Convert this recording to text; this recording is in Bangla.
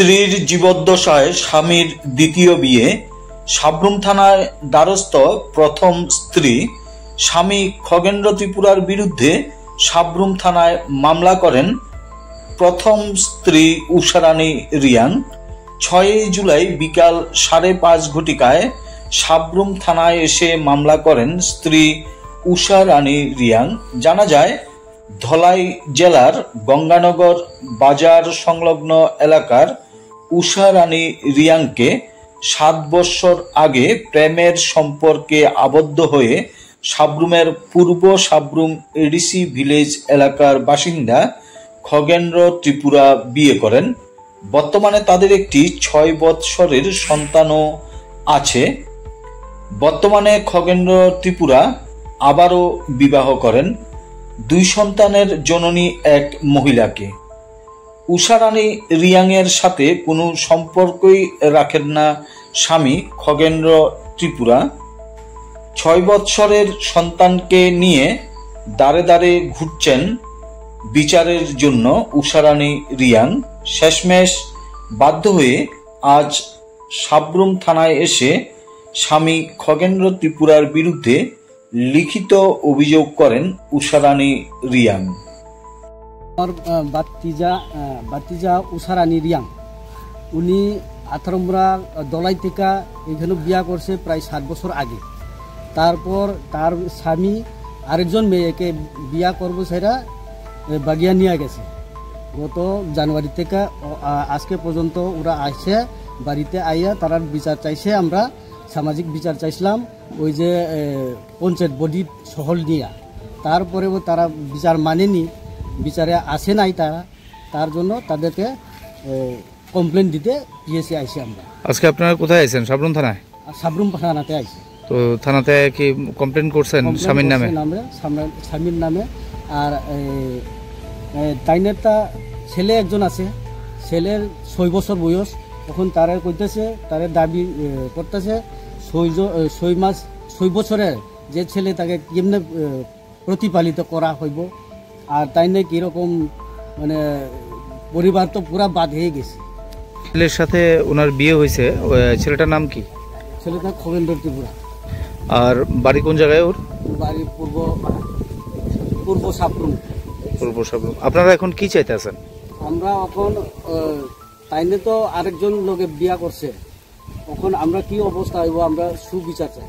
স্ত্রীর জীবদ্দশায় স্বামীর দ্বিতীয় বিয়ে, সাব্রুম থানায় দ্বারস্থ প্রথম স্ত্রী। স্বামী খগেন্দ্র ত্রিপুরার বিরুদ্ধে সাব্রুম থানায় মামলা করেন প্রথম স্ত্রী উষারানী রিয়াং। 6 জুলাই বিকাল 5:30 ঘটিকায় সাব্রুম থানায় এসে মামলা করেন স্ত্রী উষারানী রিয়াং। জানা যায়, ধলাই জেলার গঙ্গানগর বাজার সংলগ্ন এলাকার উষারানী রিয়াংকে 7 বছর আগে প্রেমের সম্পর্কে আবদ্ধ হয়ে সাব্রুমের পূর্ব সাব্রুম এডিসি ভিলেজ এলাকার বাসিন্দা খগেন্দ্র ত্রিপুরা বিয়ে করেন। বর্তমানে তাদের একটি 6 বৎসরের সন্তানও আছে। বর্তমানে খগেন্দ্র ত্রিপুরা আবারও বিবাহ করেন 2 সন্তানের জননী এক মহিলাকে। উষারানী রিয়াংয়ের সাথে কোনো সম্পর্কই রাখেন না স্বামী খগেন্দ্র ত্রিপুরা। 6 বৎসরের সন্তানকে নিয়ে দাঁড়ে দাঁড়ে ঘুরছেন বিচারের জন্য উষারানী রিয়াং। শেষমেশ বাধ্য হয়ে আজ সাব্রুম থানায় এসে স্বামী খগেন্দ্র ত্রিপুরার বিরুদ্ধে লিখিত অভিযোগ করেন উষারানী রিয়াং। আমার বাতিজা উষারানী রিয়াং, উনি 18 দলাই থেকে এখানে বিয়া করছে প্রায় 7 বছর আগে। তারপর তার স্বামী আরেকজন মেয়েকে বিয়া করবো সেটা বাগিয়া নিয়ে গেছে। গত জানুয়ারি থেকে আজকে পর্যন্ত ওরা আসছে বাড়িতে আইয়া তারা বিচার চাইছে। আমরা সামাজিক বিচার চাইছিলাম, ওই যে পঞ্চায়েত বডি সহল নিয়ে। তারপরেও তারা বিচার মানেনি, বিচারে আসে নাই তারা। তার জন্য তাদেরকে কমপ্লেন দিতে পিএসি আইসি আমরা। আজকে আপনারা কোথায় আছেন? সাব্রুম থানায়? সাব্রুম থানাতে আইসি। তো থানাতে কি কমপ্লেন করছেন স্বামীর নামে? স্বামীর নামে। আর তাইনের তা ছেলে একজন আছে, ছেলের 6 বছর বয়স। তখন তারা কইতেছে, তারা দাবি করতেছে 6 বছরের যে ছেলে তাকে কেমনে প্রতিপালিত করা হইব। আর তাই না কিরকম মানে পরিবার তো পুরা বাদ হয়ে গেছে। ছেলের সাথে ওনার বিয়ে হয়েছে, ছেলেটার নাম কি? ছেলেটা খগেন্দ্র ত্রিপুরা। আর বাড়ি কোন জায়গায় ওর? বাড়ি পূর্ব সাব্রুম। পূর্ব সাব্রুম। আপনারা এখন কি চাইতে আছেন? আমরা এখন তাইনে তো আরেকজন লোকে বিয়া করছে, এখন আমরা কি অবস্থা হইব, আমরা সুবিচার চাই।